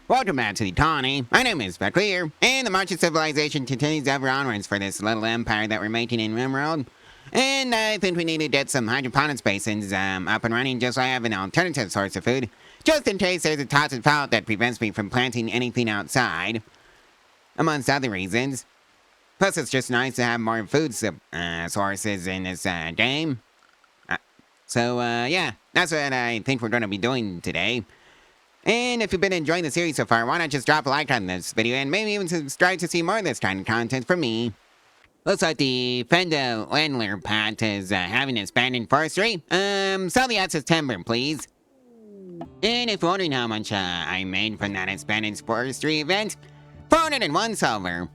Welcome back to the colony. My name is Pravculear, and the march of civilization continues ever onwards for this little empire that we're making in Rimworld. And I think we need to get some hydroponics basins up and running just so I have an alternative source of food, just in case there's a toxic fault that prevents me from planting anything outside, amongst other reasons. Plus, it's just nice to have more food sources in this game. Yeah, that's what I think we're going to be doing today. And if you've been enjoying the series so far, why not just drop a like on this video and maybe even subscribe to see more of this kind of content from me. Looks like the Firefight path is having expanded forestry. Sell the excess timber, please. And if you're wondering how much I made from that expanded forestry event, 401 silver.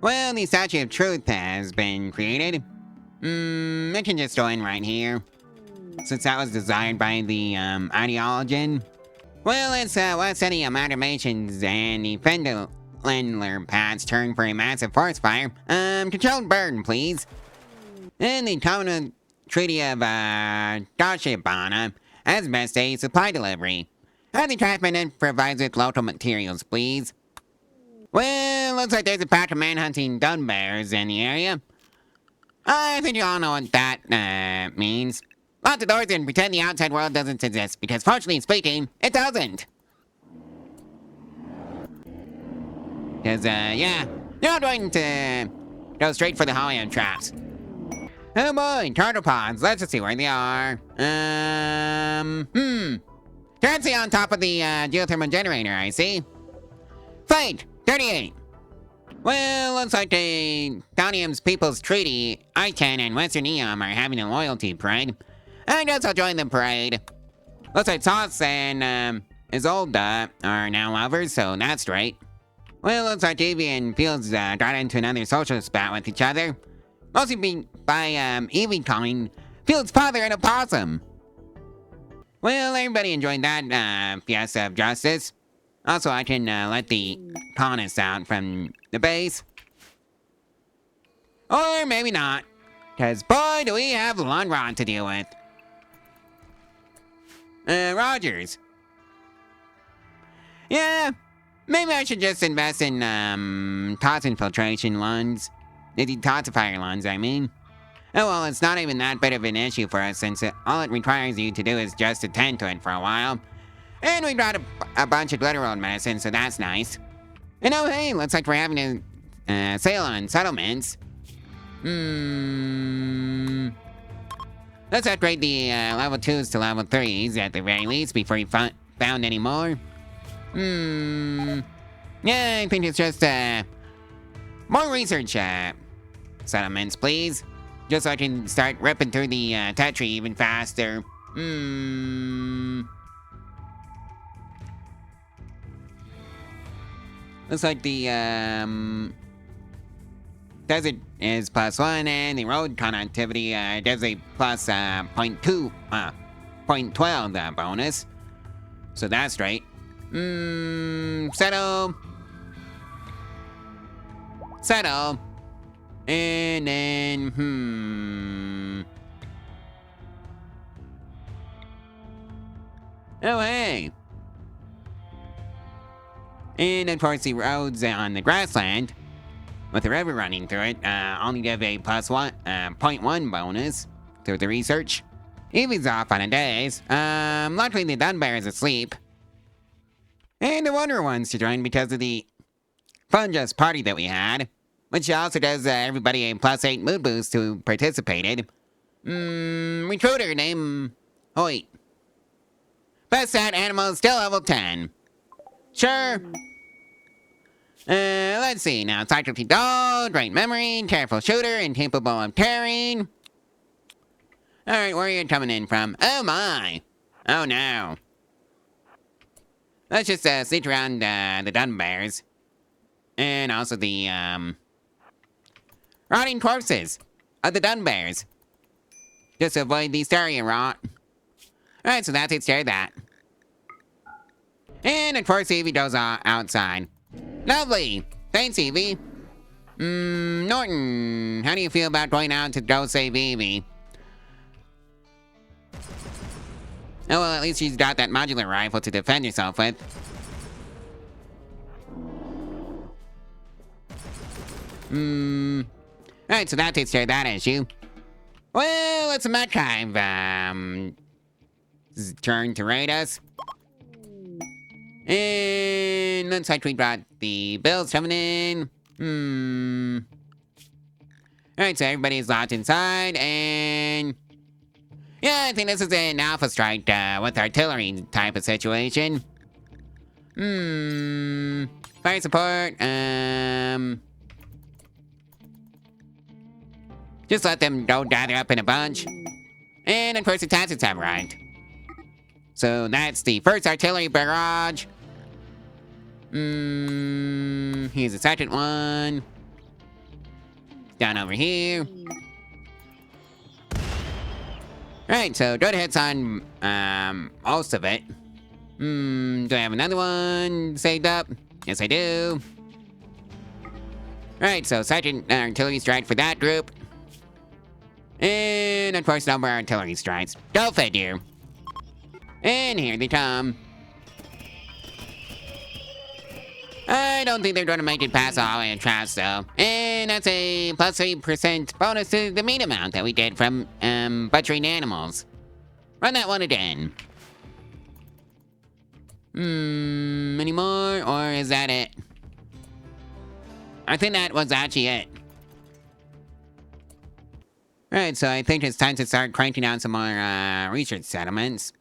Well, the Statue of Truth has been created. I can just go in right here, since that was designed by the ideologian. Well, it's what's any amalgamations and the Firefight path's turn for a massive forest fire. Controlled burn, please. And the Covenant Treaty of Doshibana has best a supply delivery. Have the transmitted provides with local materials, please. Well, looks like there's a pack of manhunting dun bears in the area. I think you all know what that means. Lock the doors and pretend the outside world doesn't exist, because fortunately speaking, it doesn't. Because, yeah, you're not going to go straight for the Hollywood traps. Oh boy, turtle pods, let's just see where they are. Currency on top of the geothermal generator, I see. Fight, 38. Well, looks like the Countium's People's Treaty, I-10 and Western Eom are having a loyalty parade. I guess I'll join the parade. Looks like Sauce and Isolda are now lovers, so that's great. Well, looks like Evie and Fields got into another social spat with each other. Mostly by Evie calling Fields' father an opossum. Well, everybody enjoyed that fiesta of justice. Also, I can let the colonists out from the base. Or maybe not. Because boy, do we have Lundrod to deal with. Rogers. Yeah, maybe I should just invest in, TOTS infiltration lunds. The detoxifier lunds, I mean. Oh well, it's not even that big of an issue for us since all it requires you to do is just attend to it for a while. And we got a bunch of Glitterworld medicine, so that's nice. And oh hey, looks like we're having a sale on settlements. Let's upgrade the level 2s to level 3s at the very least before you found any more. Yeah, I think it's just more research settlements, please. Just so I can start ripping through the Tetri even faster. Looks like the desert is +1 and the road connectivity does a plus 0.12 bonus. So that's right. Settle. And then, oh, hey. And of course, the roads on the grassland, with the river running through it, only give a plus 0.1 bonus through the research. Evie's off on a days. Luckily the Dunbear is asleep. And the Wonder One's to join because of the Fungus party that we had, which also does everybody a +8 mood boost who participated. Recruiter named Hoyt. Best stat animal still level 10. Sure. Let's see now. Cyclopy dog, great memory, careful shooter, and capable of tearing. Alright, where are you coming in from? Oh my! Oh no. Let's just sneak around the Dunbears. And also the rotting corpses of the Dunbears. Just to avoid the stereo rot. Alright, so that takes care of that. And of course Evie goes outside. Lovely! Thanks, Evie. Norton, how do you feel about going out to go save Evie? Oh well, at least she's got that modular rifle to defend herself with. Alright, so that takes care of that issue. Well, it's a Metcalf, turn to raid us. And looks like we brought the bills coming in. Alright, so everybody's locked inside, and yeah, I think this is an alpha strike with artillery type of situation. Fire support, just let them go gather up in a bunch. And of course the tactics have arrived. So that's the first artillery barrage. Here's the second one. Down over here. Right, so good hits on most of it. Do I have another one saved up? Yes, I do. Right, so second artillery strike for that group. And of course, no more artillery strikes. Go figure. And here they come. I don't think they're going to make it past all the traps, though. And that's a plus 3% bonus to the meat amount that we get from butchering animals. Run that one again. Any more? Or is that it? I think that was actually it. Alright, so I think it's time to start cranking out some more research settlements.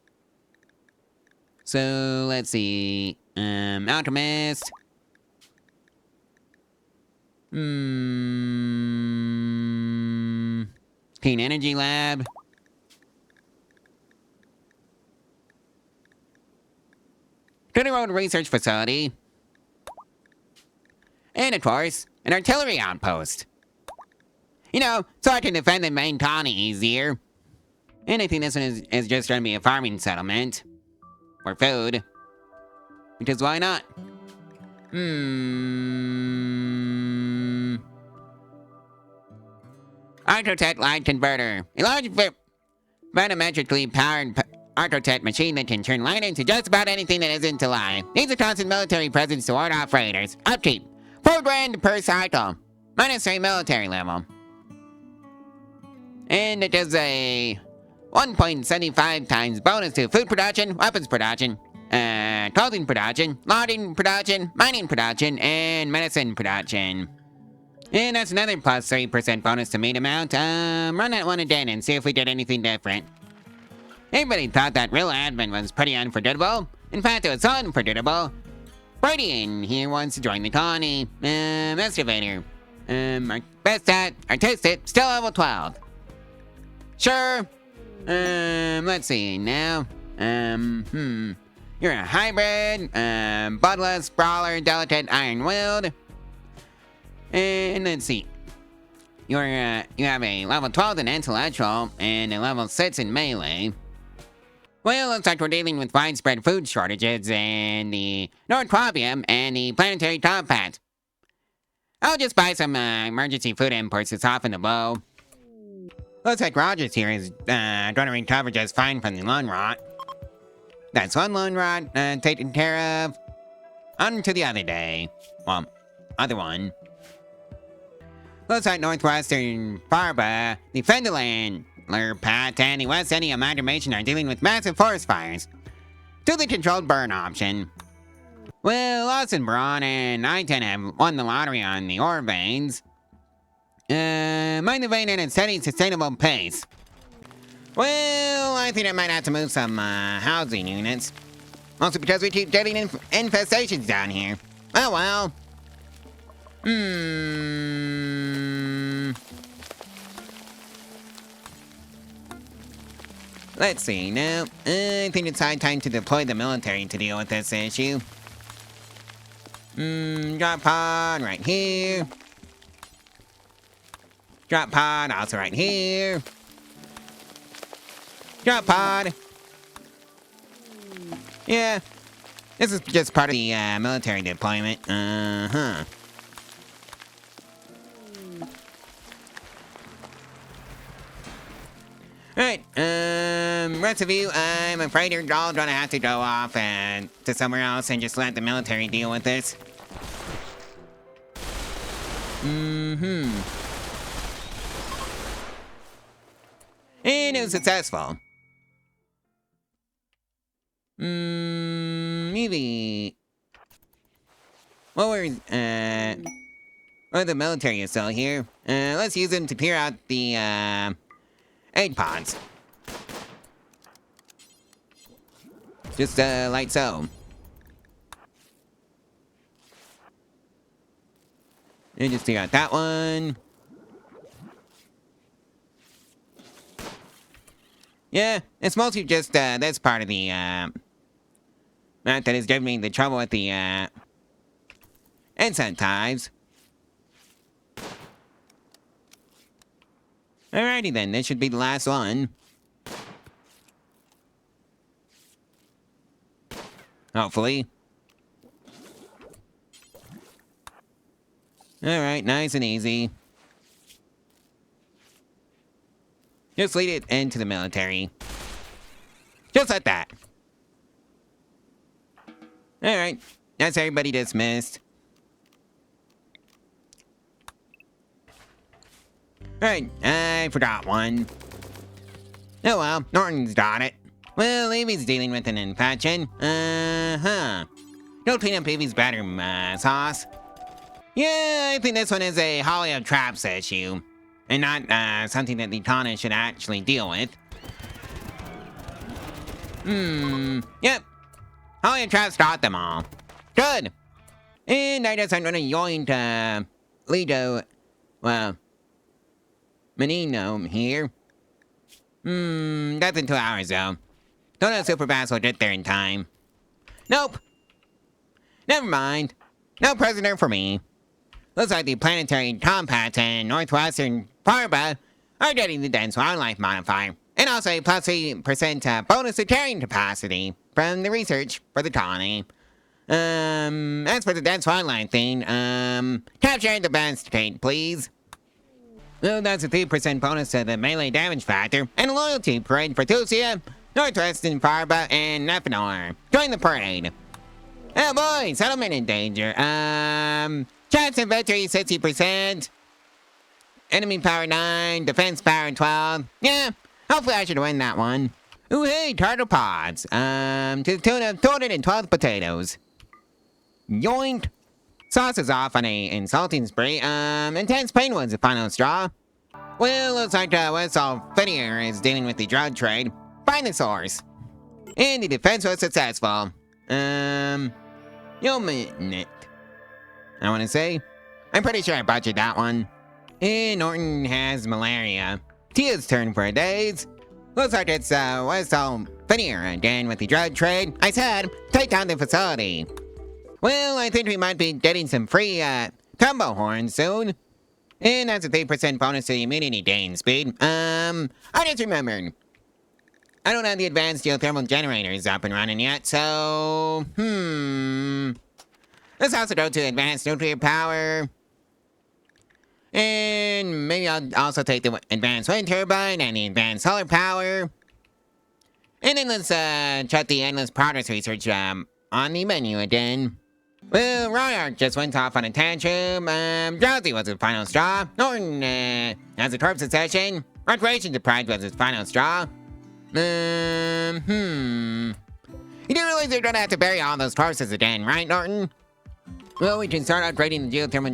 So, let's see. Alchemist. Clean Energy Lab. Clear Road Research Facility. And of course, an artillery outpost. You know, so I can defend the main colony easier. And I think this one is just going to be a farming settlement. For food. Because why not? Archotech Light Converter. A large photometrically powered Archotech machine that can turn light into just about anything that isn't a lie. Needs a constant military presence to ward off raiders. Upkeep. 4 grand per cycle. -3 military level. And it does a 1.75 times bonus to food production, weapons production, clothing production, logging production, mining production, and medicine production. And that's another plus 3% bonus to meat amount. Run that one again and see if we did anything different. Everybody thought that real admin was pretty unforgettable. In fact, it was so unforgettable. Gideon here wants to join the colony. Excavator. Our best stat, artistic, still level 12. Sure. Let's see now. You're a hybrid, bloodless, brawler, delicate, iron-willed. And let's see. You have a level 12 in intellectual and a level 6 in melee. Well, looks like we're dealing with widespread food shortages in the North Quavium and the planetary compact. I'll just buy some emergency food imports to soften the blow. Looks like Rogers here is going to recover just fine from the lung rot. That's one lung rot taken care of. On to the other day. Well, other one. Looks like Northwestern Farba, the Fenderlander Pat, and the West End Amalgamation are dealing with massive forest fires. Do the controlled burn option. Well, Austin Braun and I-10 have won the lottery on the ore veins. Mine the vein at a steady, sustainable pace. Well, I think I might have to move some housing units. Also because we keep getting infestations down here. Oh well. Let's see now. I think it's high time to deploy the military to deal with this issue. Drop pod right here. Drop pod also right here. Drop pod. Yeah. This is just part of the military deployment. Alright, rest of you, I'm afraid you're all gonna have to go off and to somewhere else and just let the military deal with this. And it was successful. Maybe... Well, the military is still here. Let's use them to clear out the, egg pods. Just, like so. And just clear out that one. Yeah, it's mostly just, this part of the, map that is giving me the trouble with the, insect types. Alrighty then, this should be the last one. Hopefully. Alright, nice and easy. Just lead it into the military. Just like that. Alright, that's everybody dismissed. Alright, I forgot one. Oh well, Norton's got it. Well, Evie's dealing with an infection. Don't clean up Evie's bedroom, sauce. Yeah, I think this one is a Holly of Traps issue. And not, something that the Tana should actually deal with. Yep. Holly of Traps got them all. Good. And I guess I'm gonna yoint, Lido, well, Menino here. That's in 2 hours, though. Don't know if Super Bass will get there in time. Nope. Never mind. No prisoner for me. Looks like the planetary compacts in northwestern Parba are getting the dense wildlife modifier. And also a plus 3% bonus to carrying capacity from the research for the colony. As for the dense wildlife thing, capture and domesticate, please. Well, that's a 3% bonus to the melee damage factor, and a loyalty parade for Tusia, Northwestern Farba, and Nephenor. Join the parade. Oh boy, settlement in danger. Chance of victory 60%. Enemy power 9, defense power 12. Yeah, hopefully I should win that one. Ooh, hey, turtle pods. To the tune of 212 potatoes. Yoink. Sauce is off on a insulting spree. Intense pain was the final straw. Well, looks like Westall Finear is dealing with the drug trade. Find the source. And the defense was successful. You'll minute. I want to say. I'm pretty sure I butchered that one. And Norton has malaria. Tia's turn for days. Looks like it's Westall Finear again with the drug trade. I said, take down the facility. Well, I think we might be getting some free, combo horns soon. And that's a 3% bonus to the immunity gain speed. I just remembered. I don't have the advanced geothermal generators up and running yet, so... Let's also go to advanced nuclear power. And maybe I'll also take the advanced wind turbine and the advanced solar power. And then let's, check the endless progress research, on the menu again. Well, Royark just went off on a tantrum. Drowsy was his final straw. Norton, has a corpse session. Recreation deprived was his final straw. You didn't realize you're gonna have to bury all those corpses again, right, Norton? Well, we can start upgrading the geothermal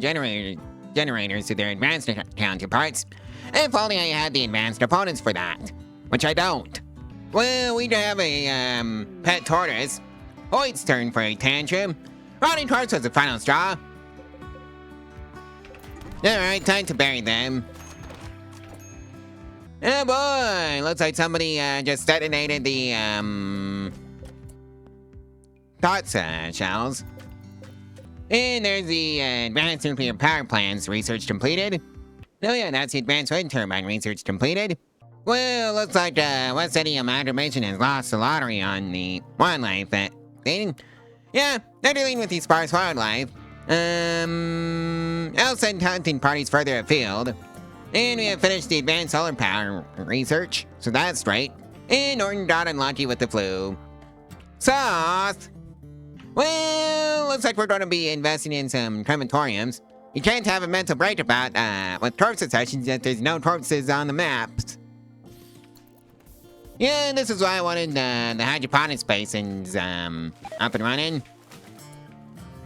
generators to their advanced counterparts. If only I had the advanced opponents for that. Which I don't. Well, we have a, pet tortoise. Hoyt's turn for a tantrum. Rotting corpse was the final straw. Alright, time to bury them. Oh boy, looks like somebody just detonated the thoughts shells. And there's the advanced nuclear power plants research completed. Oh yeah, that's the advanced wind turbine research completed. Well, looks like West City Amalgamation has lost the lottery on the wildlife thing. Yeah, they're dealing with the sparse wildlife. I'll send hunting parties further afield. And we have finished the advanced solar power research, so that's great. And Norton got unlucky with the flu. Sauce! Well, looks like we're going to be investing in some crematoriums. You can't have a mental break about, with corpse sessions that there's no corpses on the maps. Yeah, this is why I wanted, the hydroponics basins, up and running.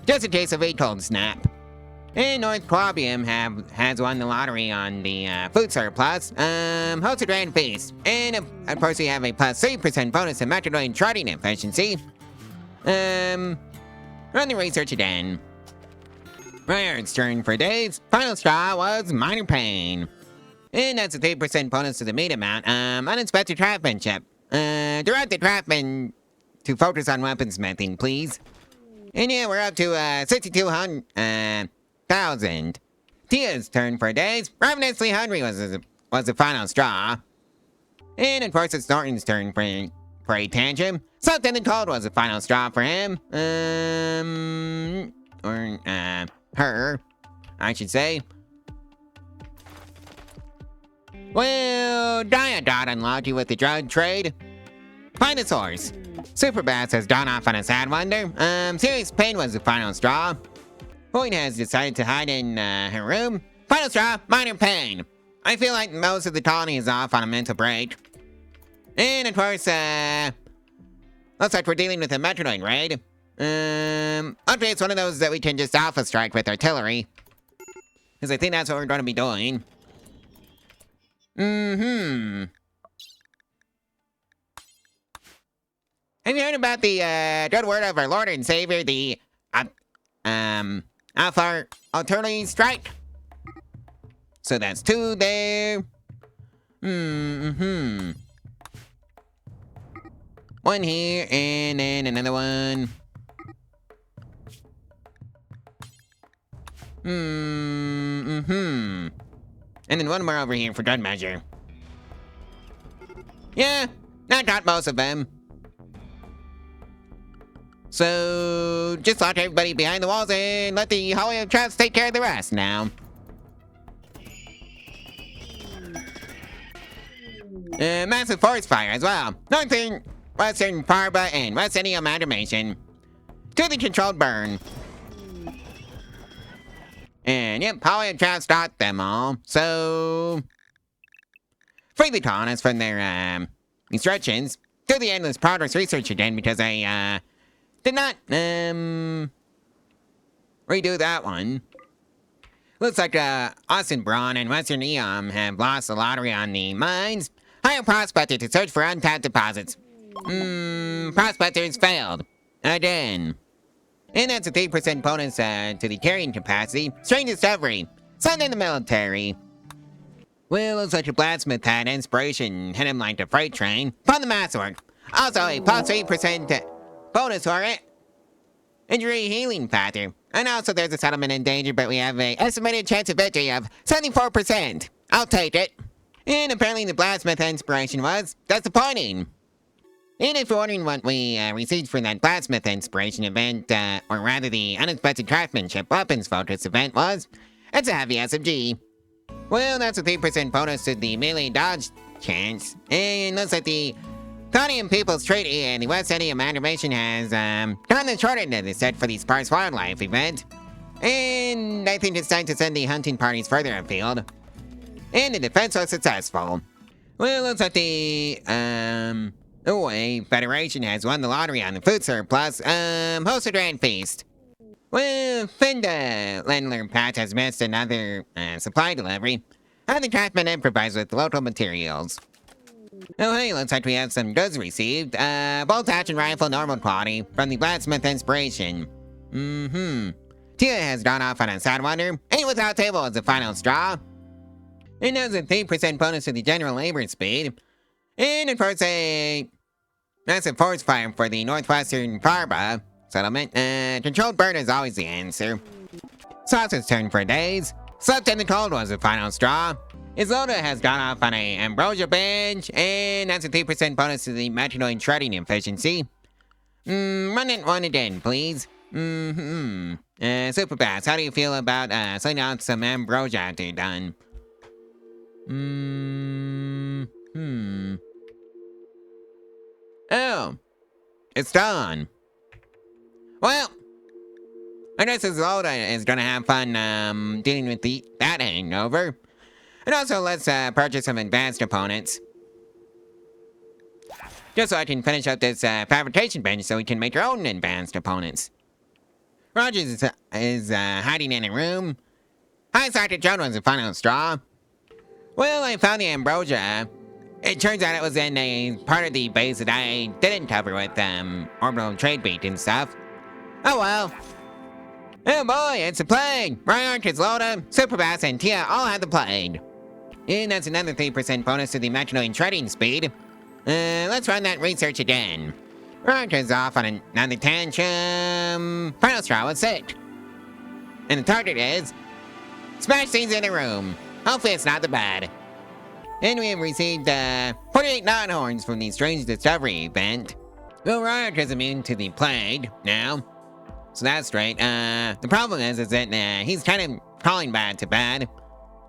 Just in case of a cold snap. And North Quabium has won the lottery on the food surplus. Host a grand feast. And of course we have a plus 3% bonus in microdoid charting efficiency. Run the research again. Ryan's turn for days. Final straw was minor pain. And that's a 3% bonus to the meat amount. Unexpected craftsmanship. Direct the craftsman to focus on weaponsmithing, please. And yeah, we're up to 6,200,000. Tia's turn for days. Ravenously hungry was the final straw. And of course it's Norton's turn for a tantrum. Something cold was the final straw for him. Her, I should say. Well, Diodot unlocked you with the drug trade. Find the source. Superbass has gone off on a sad wonder. Serious pain was the final straw. Point has decided to hide in her room. Final straw, minor pain. I feel like most of the colony is off on a mental break. And of course, looks like we're dealing with a Metroid raid. Okay, it's one of those that we can just alpha strike with artillery. Because I think that's what we're going to be doing. Have you heard about the good word of our Lord and Savior, the Alpha Artillery Strike? So that's 2 there. One here, and then another one. And then one more over here for good measure. Yeah, that got most of them. So, just lock everybody behind the walls and let the Hollywood traps take care of the rest now. Massive forest fire as well. Northern, Western Parba, and West Indian Amalgamation. To the controlled burn. And yep, Hollywood traps stopped them all. So, free the colonists from their instructions. Do the endless progress research again because I did not redo that one. Looks like Austin Braun and Western Eom have lost the lottery on the mines. Hire prospector to search for untapped deposits. Prospectors failed. Again. And that's a 3% bonus to the carrying capacity. Strange discovery. Sent in the military. Well, looks like your blacksmith had inspiration hit him like a freight train. From the masterwork. Also a plus 8% bonus for it. Injury healing factor. And also there's a settlement in danger, but we have an estimated chance of victory of 74%. I'll take it. And apparently the blacksmith inspiration was disappointing. And if you're wondering what we received for that blacksmith inspiration event, or rather the unexpected craftsmanship weapons focus event was, it's a heavy SMG. Well, that's a 3% bonus to the melee dodge chance. And looks like the Colonian People's Treaty and the West Indian Amalgamation has gone the short end of the set for the sparse wildlife event. And I think it's time to send the hunting parties further afield. And the defense was successful. Well, looks like the Federation has won the lottery on the food surplus. Host a grand feast. Well, Finda Landler Patch has missed another supply delivery. Have the craftsmen improvise with local materials. Oh hey, looks like we have some goods received. Bolt action rifle normal quality from the blacksmith inspiration. Tia has gone off on a sad wonder. Ain't without table is the final straw. And there's a 3% bonus to the general labor speed. And of course a massive forest fire for the northwestern Parba settlement. Controlled burn is always the answer. Sauce's turn for days. Slept in the cold was the final straw. Isolda has gone off on a ambrosia binge, and that's a 3% bonus to the metanoid shredding efficiency. Run it one again, please. Super Bass, how do you feel about slinging out some ambrosia after you're done? Oh, it's done. Well, I guess Loda is gonna have fun, dealing with that hangover. And also, let's, purchase some advanced opponents. Just so I can finish up this, fabrication bench so we can make our own advanced opponents. Rogers is hiding in a room. I Sergeant Joan was the final straw. Well, I found the ambrosia. It turns out it was in a part of the base that I didn't cover with, orbital trade bait and stuff. Oh well. Oh boy, it's a plague! Ryan, Loda, Superbass, and Tia all had the plague. And that's another 3% bonus to the Metronoid trading speed. Let's run that research again. Ryan's off on another tantrum. Final straw was sick. And the target is... smash things in a room. Hopefully it's not the bad. And we have received, 48 non-horns from the Strange Discovery event. Well, Ryan is immune to the plague now. So that's great. The problem is that, he's kind of crawling bad to bad.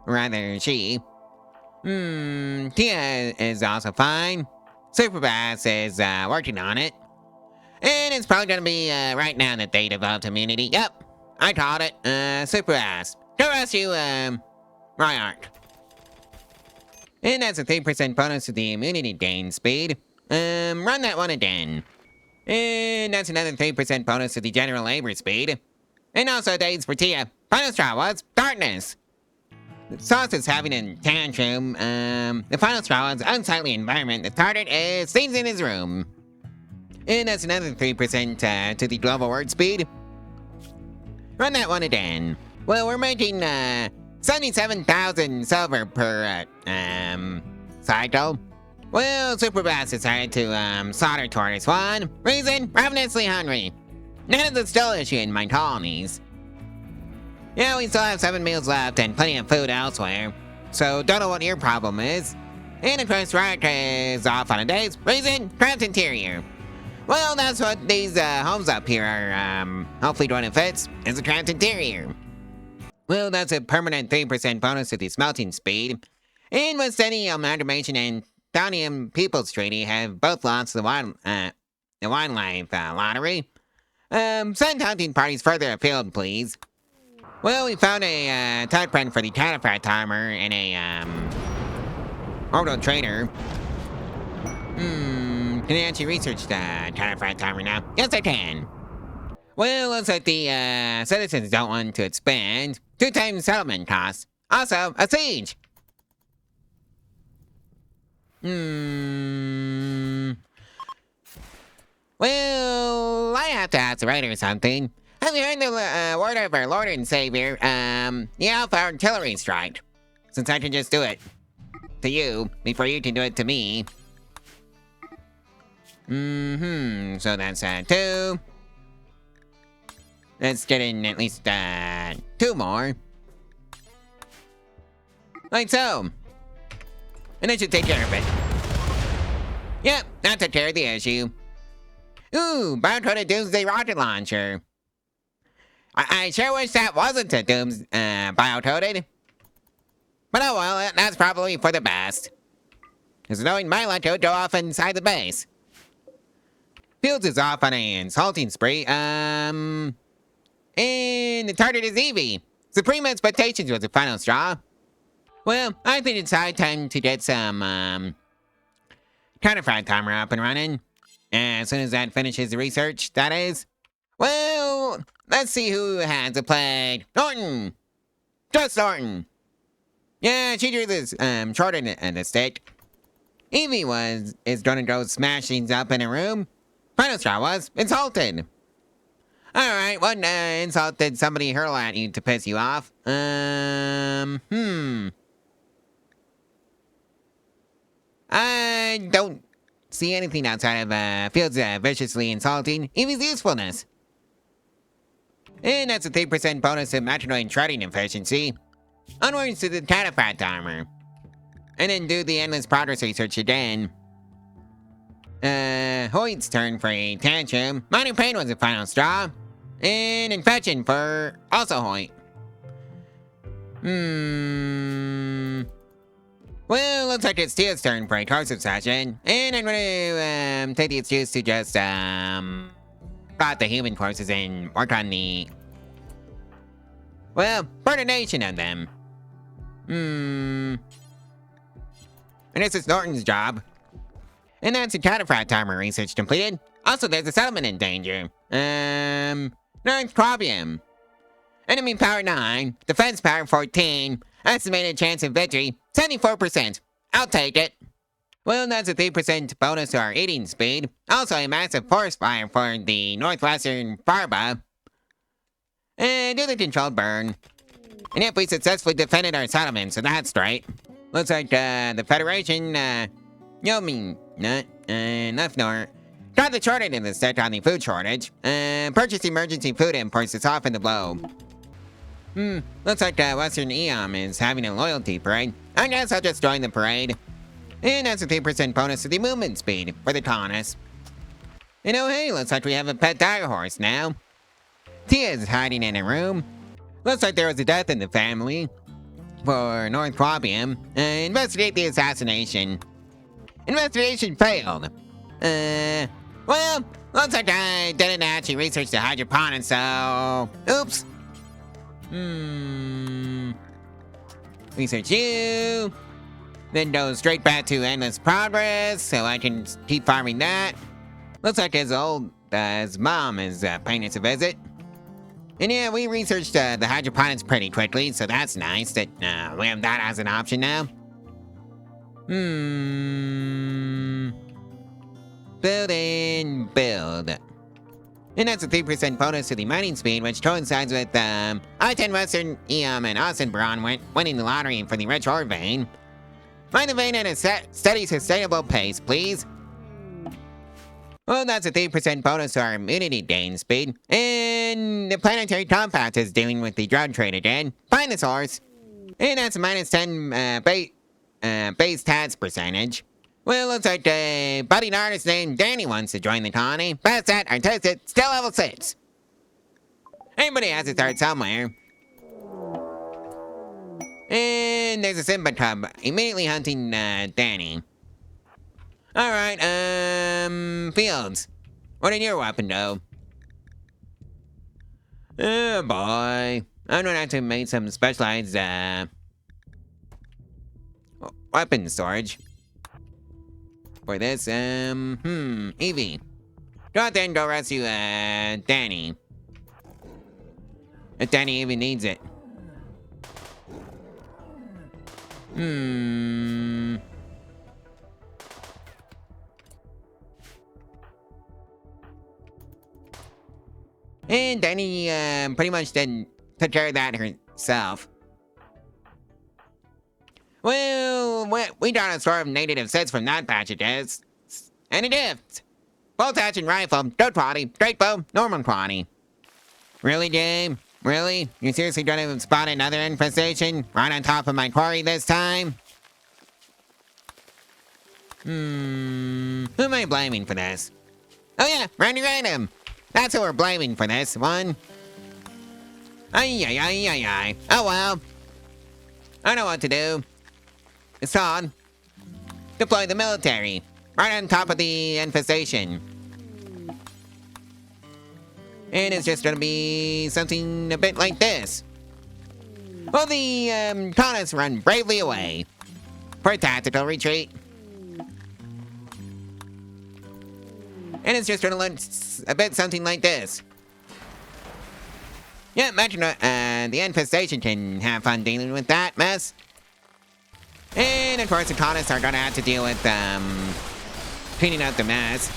Rather, she. Tia is also fine. Superbass is, working on it. And it's probably gonna be, right now that they developed immunity. Yep, I called it. Superbass. Go rescue, Ryark. And that's a 3% bonus to the immunity gain speed. Run that one again. And that's another 3% bonus to the general labor speed. And also days for Tia. Final straw was darkness. Sauce is having a tantrum. The final straw was unsightly environment. The target is things in his room. And that's another 3% to the global word speed. Run that one again. Well, we're making 77,000 silver per cycle. Well, Superbass decided to solder toward this one. Reason? Ravenously hungry. None of the still issue in my colonies. Yeah, we still have 7 meals left and plenty of food elsewhere. So don't know what your problem is. And of course, Rock is off on a day's. Reason? Cramped interior. Well, that's what these homes up here are hopefully doing. It fits is a cramped interior. Well, that's a permanent 3% bonus to the smelting speed. And with steady amalgamation and Thonium People's Treaty have both lost the wildlife lottery. Send hunting parties further afield, please. Well, we found a type print for the Cataphract timer in a orbital trader. Can I actually research the Cataphract timer now? Yes, I can. Well, looks like the citizens don't want to expand. 2 times settlement costs. Also, a siege. Well, I have to ask the writer something. Have you heard the word of our Lord and Savior, the Alpha Artillery Strike? Since I can just do it to you before you can do it to me. So that's 2. Let's get in at least 2 more. Like so. And that should take care of it. Yep, that took care of the issue. Ooh, Biocoded Doomsday Rocket Launcher. I sure wish that wasn't a Biocoded. But oh well, that's probably for the best. Because knowing my luck would go off inside the base. Fields is off on an insulting spree, and the target is Evie. Supreme Expectations was the final straw. Well, I think it's high time to get some, Cataphract timer up and running. As soon as that finishes the research, that is. Well, let's see who has the plague. Norton! Just Norton! Yeah, she drew this, short in the stick. Evie is gonna go smash things up in a room. Final straw was insulted. Alright, what insult did somebody hurl at you to piss you off? I don't see anything outside of Fields viciously insulting Evie's usefulness. And that's a 3% bonus to Metronoid shredding efficiency. Onwards to the Cataphract armor. And then do the endless progress research again. Hoyt's turn for a tantrum. Minor pain was the final straw. And infection for also Hoyt. Well, looks like it's Tia's turn for a corrosive session. And I'm gonna take the excuse to just spot the human corpses and work on the Well, for the nation of them. And this is Norton's job. And that's a cataphract armor research completed. Also, there's a settlement in danger. North Quabium. Enemy power 9, defense power 14, estimated chance of victory 74%. I'll take it. Well, that's a 3% bonus to our eating speed. Also a massive forest fire for the northwestern Farba. And do the controlled burn. And yep, we successfully defended our settlement, so that's right. Looks like the Federation, left north. Got the shortage in the set on the food shortage. Purchase emergency food imports to soften the blow. Looks like Western Eom is having a loyalty parade. I guess I'll just join the parade. And that's a 3% bonus to the movement speed for the colonists. And oh hey, looks like we have a pet dire horse now. Tia is hiding in a room. Looks like there was a death in the family. For North Quabium, investigate the assassination. Investigation failed. Well, looks like I didn't actually research the hydroponics, so... Oops. Research you. Then go straight back to endless progress, so I can keep farming that. Looks like his mom is paying us a visit. And yeah, we researched the hydroponics pretty quickly, so that's nice that we have that as an option now. Build and build. And that's a 3% bonus to the mining speed, which coincides with I-10 Western Eom and Austin Braun winning the lottery for the rich ore vein. Mine the vein at a steady, sustainable pace, please. Well, that's a 3% bonus to our immunity gain speed. And the planetary compact is dealing with the drug trade again. Find the source. And that's a minus 10 base stats percentage. Well, looks like a budding artist named Danny wants to join the colony. Best at artistic, still level 6. Everybody has to start somewhere. And there's a Simba cub immediately hunting Danny. Alright, Fields. What did your weapon do? Oh boy. I'm gonna have to make some specialized weapon storage. For this, Evie. Go out there and go rescue, Danny. If Danny even needs it. And Danny, pretty much took care of that herself. Well, we got a store of native sets from that packages. And a gift. Bolt action rifle, goat quality, straight bow, normal quality. Really, Game? Really? You seriously gonna spot another infestation right on top of my quarry this time? Who am I blaming for this? Oh yeah, Randy Random. That's who we're blaming for this one. Ay. Oh well. I know what to do. It's on. Deploy the military. Right on top of the infestation. And it's just gonna be something a bit like this. Well, the colonists run bravely away. For a tactical retreat. And it's just gonna look a bit something like this. Yeah, imagine the infestation can have fun dealing with that mess. And of course the colonists are gonna have to deal with cleaning out the mess.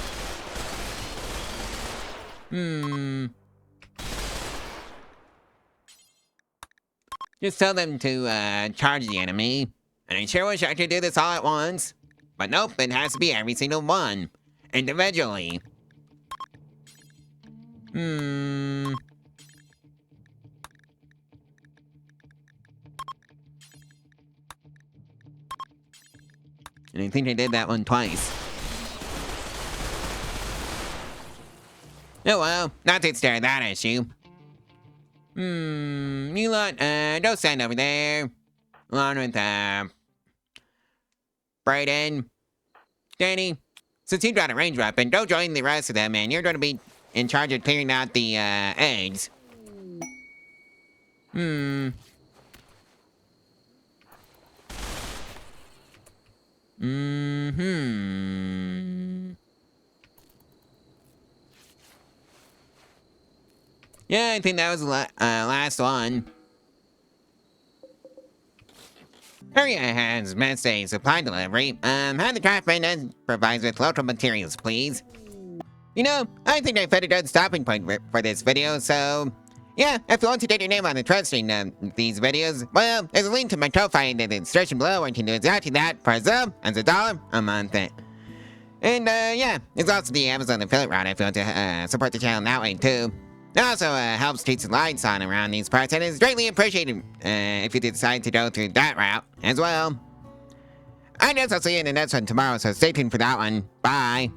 Just tell them to charge the enemy. And I sure wish I could do this all at once. But nope, it has to be every single one. Individually. And I think I did that one twice. Oh well, not to stare at that issue. You lot, don't stand over there. Along with, Brayden. Danny, since you got a range weapon, don't join the rest of them, and you're gonna be in charge of clearing out the, eggs. Hmm. Hmm. Yeah, I think that was the last one. Area has missed a supply delivery. Have the craftsman provides with local materials, please. You know, I think I found a good stopping point for this video, so... Yeah, if you want to get your name on the trusting these videos, well, there's a link to my profile in the description below where you can do exactly that for as a dollar a month. And, yeah, there's also the Amazon affiliate route if you want to support the channel that way, too. It also helps keep some lights on around these parts, and is greatly appreciated if you decide to go through that route as well. I guess I'll see you in the next one tomorrow, so stay tuned for that one. Bye.